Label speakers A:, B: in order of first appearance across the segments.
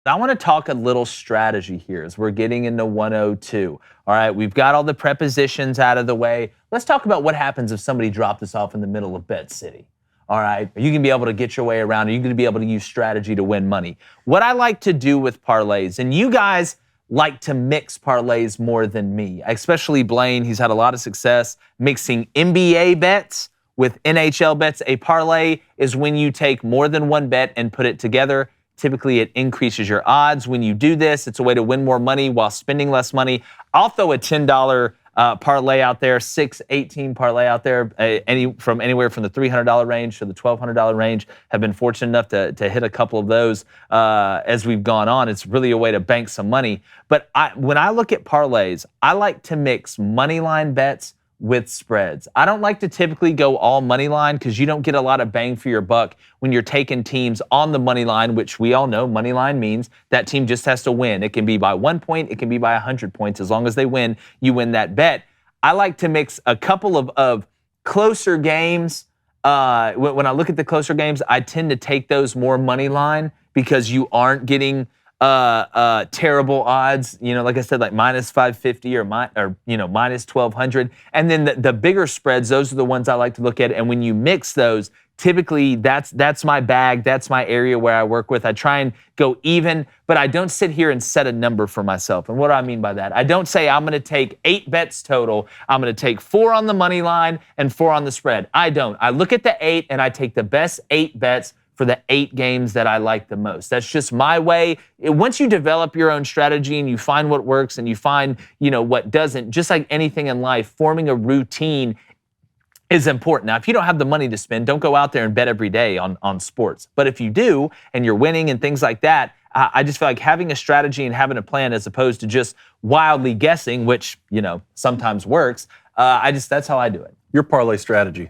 A: I want to talk a little strategy here as we're getting into 102. All right, we've got all the prepositions out of the way. Let's talk about what happens if somebody dropped us off in the middle of Bet City. All right, are you going to be able to get your way around? Are you going to be able to use strategy to win money? What I like to do with parlays, and you guys like to mix parlays more than me, especially Blaine. He's had a lot of success mixing NBA bets with NHL bets. A parlay is when you take more than one bet and put it together. Typically, it increases your odds. When you do this, it's a way to win more money while spending less money. I'll throw a $10 parlay out there, 6, 18 parlay out there, anywhere from the $300 range to the $1,200 range. Have been fortunate enough to hit a couple of those as we've gone on. It's really a way to bank some money. But when I look at parlays, I like to mix money line bets with spreads. I don't like to typically go all money line because you don't get a lot of bang for your buck when you're taking teams on the money line, which we all know money line means that team just has to win. It can be by 1 point, it can be by 100 points. As long as they win, you win that bet. I like to mix a couple of closer games. When I look at the closer games, I tend to take those more money line because you aren't getting terrible odds, like I said, like minus 550 or minus 1200. And then the bigger spreads, those are the ones I like to look at. And when you mix those, typically that's my bag. That's my area where I work with. I try and go even, but I don't sit here and set a number for myself. And what do I mean by that? I don't say I'm going to take 8 bets total. I'm going to take 4 on the money line and 4 on the spread. I don't. I look at the 8 and I take the best 8 bets for the 8 games that I like the most. That's just my way. Once you develop your own strategy and you find what works and you find, what doesn't, just like anything in life, forming a routine is important. Now, if you don't have the money to spend, don't go out there and bet every day on sports. But if you do and you're winning and things like that, I just feel like having a strategy and having a plan as opposed to just wildly guessing, which, sometimes works, that's how I do it.
B: Your parlay strategy.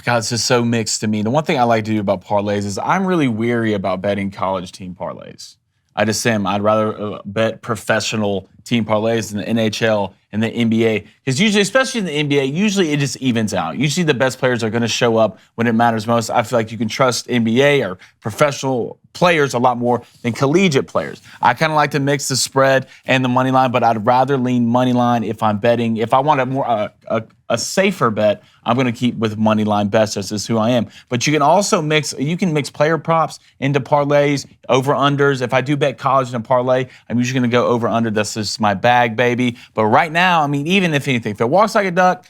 C: God, it's just so mixed to me. The one thing I like to do about parlays is I'm really weary about betting college team parlays. I just am. I'd rather bet professional team parlays in the NHL and the NBA. Because usually, especially in the NBA, usually it just evens out. Usually the best players are going to show up when it matters most. I feel like you can trust NBA or professional players a lot more than collegiate players. I kind of like to mix the spread and the money line, but I'd rather lean money line if I'm betting. If I want a safer bet, I'm going to keep with money line bets. That's just who I am. But you can also mix player props into parlays, over-unders. If I do bet college in a parlay, I'm usually going to go over-under. That's just my bag, baby. But right now, even if anything, if it walks like a duck,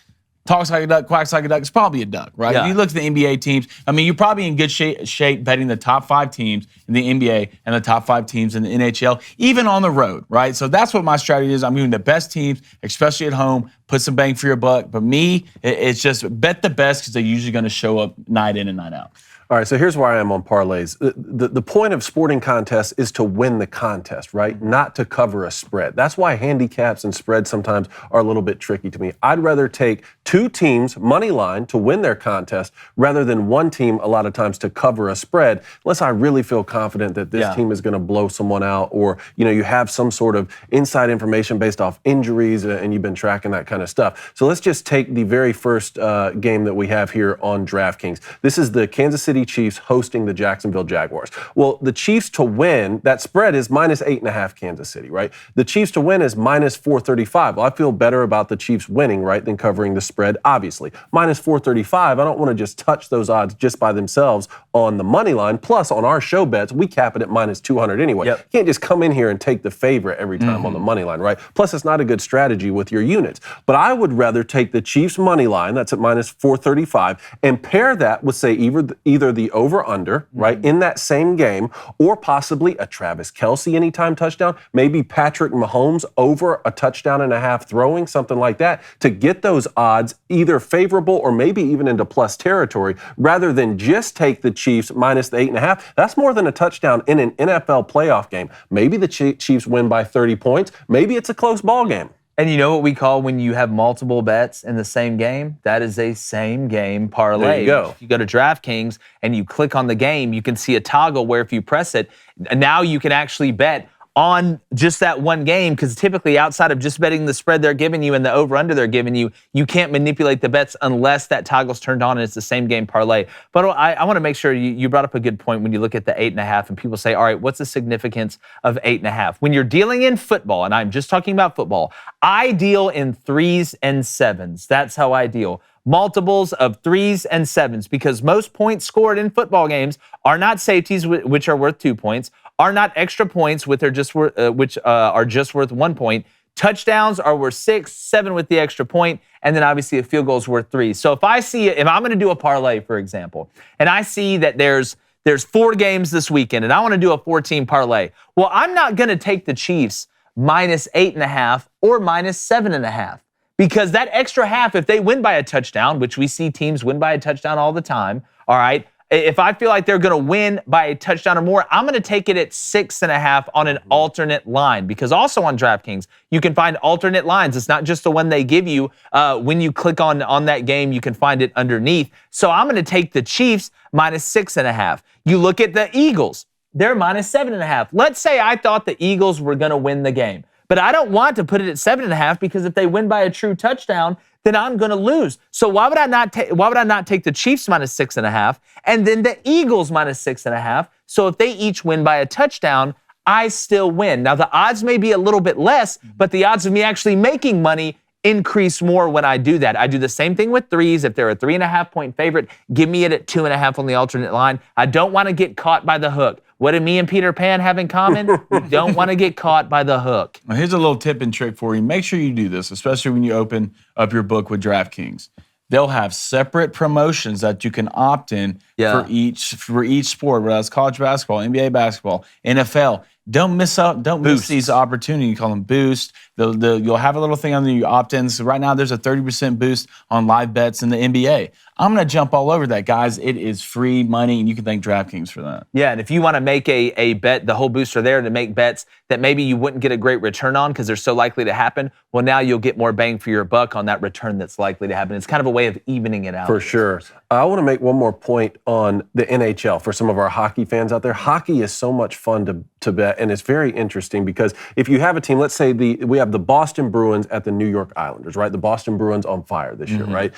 C: talks like a duck, quacks like a duck, it's probably a duck, right?
A: Yeah.
C: If you look at the NBA teams, you're probably in good shape betting the top 5 teams in the NBA and the top 5 teams in the NHL, even on the road, right? So that's what my strategy is. I'm doing the best teams, especially at home, put some bang for your buck. But me, it's just bet the best because they're usually going to show up night in and night out.
B: All right, so here's where I am on parlays. The point of sporting contests is to win the contest, right? Not to cover a spread. That's why handicaps and spreads sometimes are a little bit tricky to me. I'd rather take 2 teams, money line, to win their contest rather than one team a lot of times to cover a spread, unless I really feel confident that this team is going to blow someone out or, you have some sort of inside information based off injuries and you've been tracking that kind of stuff. So let's just take the very first game that we have here on DraftKings. This is the Kansas City Chiefs hosting the Jacksonville Jaguars. Well, the Chiefs to win, that spread is minus 8.5 Kansas City, right? The Chiefs to win is minus 435. Well, I feel better about the Chiefs winning, right, than covering the spread, obviously. Minus 435, I don't want to just touch those odds just by themselves on the money line. Plus, on our show bets, we cap it at minus 200 anyway. Yep. You can't just come in here and take the favorite every time on the money line, right? Plus, it's not a good strategy with your units. But I would rather take the Chiefs money line, that's at minus 435, and pair that with, say, either the over-under, right, in that same game, or possibly a Travis Kelce anytime touchdown, maybe Patrick Mahomes over a touchdown and a half throwing, something like that, to get those odds either favorable or maybe even into plus territory, rather than just take the Chiefs minus the 8.5. That's more than a touchdown in an NFL playoff game. Maybe the Chiefs win by 30 points. Maybe it's a close ball game.
A: And you know what we call when you have multiple bets in the same game? That is a same game parlay.
B: There you go.
A: If you go to DraftKings and you click on the game, you can see a toggle where if you press it, now you can actually bet on just that one game, because typically outside of just betting the spread they're giving you and the over-under they're giving you, you can't manipulate the bets unless that toggle's turned on and it's the same game parlay. But I want to make sure you brought up a good point when you look at the 8.5 and people say, all right, what's the significance of 8.5? When you're dealing in football, and I'm just talking about football, I deal in 3s and 7s. That's how I deal. Multiples of 3s and 7s, because most points scored in football games are not safeties, which are worth 2 points, are not extra points, which are just worth 1 point. Touchdowns are worth 6, 7 with the extra point, and then obviously a field goal is worth 3. So if I'm going to do a parlay, for example, and I see that there's 4 games this weekend, and I want to do a 4-team parlay, well, I'm not going to take the Chiefs minus 8.5 or minus 7.5. Because that extra half, if they win by a touchdown, which we see teams win by a touchdown all the time, all right, if I feel like they're going to win by a touchdown or more, I'm going to take it at 6.5 on an alternate line. Because also on DraftKings, you can find alternate lines. It's not just the one they give you. When you click on that game, you can find it underneath. So I'm going to take the Chiefs minus 6.5. You look at the Eagles, they're minus 7.5. Let's say I thought the Eagles were going to win the game. But I don't want to put it at 7.5 because if they win by a true touchdown, then I'm going to lose. So why would I not take the Chiefs minus 6.5 and then the Eagles minus 6.5? So if they each win by a touchdown, I still win. Now the odds may be a little bit less, but the odds of me actually making money increase more when I do that. I do the same thing with 3s. If they're a 3.5 point favorite, give me it at 2.5 on the alternate line. I don't want to get caught by the hook. What do me and Peter Pan have in common? We don't want to get caught by the hook.
C: Now, here's a little tip and trick for you. Make sure you do this, especially when you open up your book with DraftKings. They'll have separate promotions that you can opt in for each sport, whether that's college basketball, NBA basketball, NFL. Don't miss these opportunities. You call them boost. You'll have a little thing on there, you opt in. So right now there's a 30% boost on live bets in the NBA. I'm going to jump all over that, guys. It is free money, and you can thank DraftKings for that.
A: Yeah, and if you want to make a bet, the whole booster there to make bets that maybe you wouldn't get a great return on because they're so likely to happen, well, now you'll get more bang for your buck on that return that's likely to happen. It's kind of a way of evening it out.
B: For sure. I want to make one more point on the NHL for some of our hockey fans out there. Hockey is so much fun to bet, and it's very interesting because if you have a team, let's say we have the Boston Bruins at the New York Islanders, right? The Boston Bruins on fire this year, right?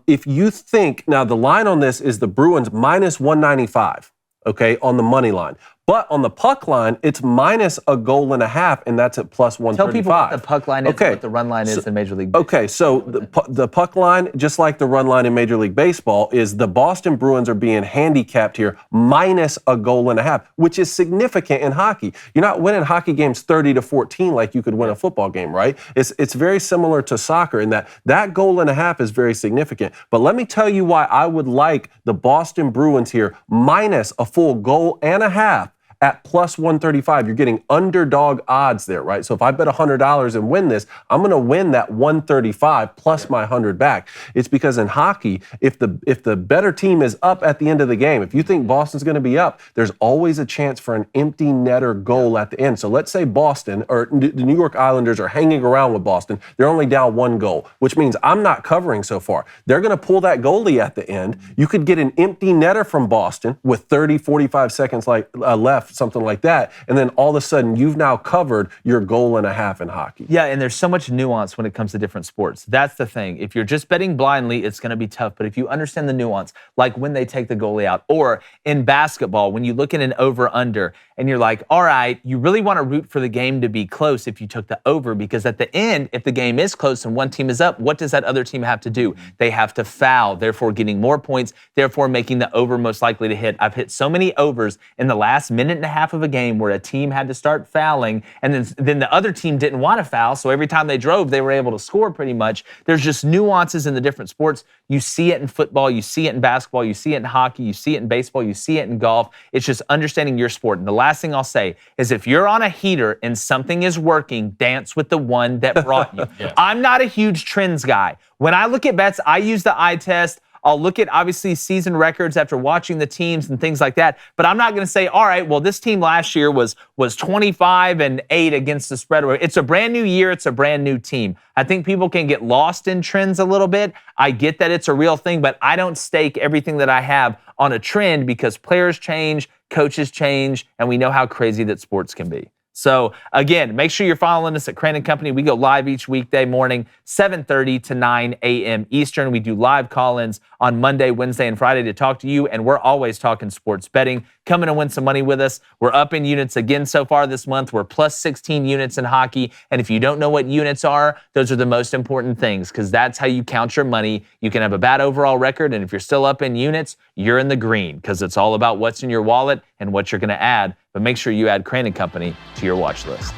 B: If you think, now the line on this is the Bruins minus 195, okay, on the money line. But on the puck line, it's minus a goal and a half, and that's at plus 135.
A: Tell people what the puck line is and what the run line is in Major League Baseball.
B: Okay, so the puck line, just like the run line in Major League Baseball, is the Boston Bruins are being handicapped here minus a goal and a half, which is significant in hockey. You're not winning hockey games 30-14 like you could win a football game, right? It's very similar to soccer in that goal and a half is very significant. But let me tell you why I would like the Boston Bruins here minus a full goal and a half at plus 135. You're getting underdog odds there, right? So if I bet $100 and win this, I'm going to win that 135 plus my 100 back. It's because in hockey, if the better team is up at the end of the game, if you think Boston's going to be up, there's always a chance for an empty netter goal at the end. So let's say Boston or the New York Islanders are hanging around with Boston. They're only down 1 goal, which means I'm not covering so far. They're going to pull that goalie at the end. You could get an empty netter from Boston with 30, 45 seconds left, something like that, and then all of a sudden you've now covered your goal and a half in hockey.
A: Yeah, and there's so much nuance when it comes to different sports. That's the thing. If you're just betting blindly, it's going to be tough, but if you understand the nuance, like when they take the goalie out, or in basketball, when you look at an over-under, and you're like, all right, you really want to root for the game to be close if you took the over, because at the end, if the game is close and one team is up, what does that other team have to do? They have to foul, therefore getting more points, therefore making the over most likely to hit. I've hit so many overs in the last minute and a half of a game where a team had to start fouling, and then the other team didn't want to foul, so every time they drove, they were able to score pretty much. There's just nuances in the different sports. You see it in football, you see it in basketball, you see it in hockey, you see it in baseball, you see it in golf. It's just understanding your sport. And the last thing I'll say is if you're on a heater and something is working, dance with the one that brought you. Yeah. I'm not a huge trends guy. When I look at bets, I use the eye test. I'll look at, obviously, season records after watching the teams and things like that. But I'm not going to say, all right, well, this team last year was 25-8 against the spread. It's a brand new year. It's a brand new team. I think people can get lost in trends a little bit. I get that it's a real thing, but I don't stake everything that I have on a trend because players change, coaches change, and we know how crazy that sports can be. So again, make sure you're following us at Crain & Company. We go live each weekday morning, 7:30 to 9 a.m. Eastern. We do live call-ins on Monday, Wednesday, and Friday to talk to you, and we're always talking sports betting. Come in and win some money with us. We're up in units again so far this month. We're plus 16 units in hockey, and if you don't know what units are, those are the most important things because that's how you count your money. You can have a bad overall record, and if you're still up in units, you're in the green because it's all about what's in your wallet and what you're going to add. But make sure you add Crain & Company to your watch list.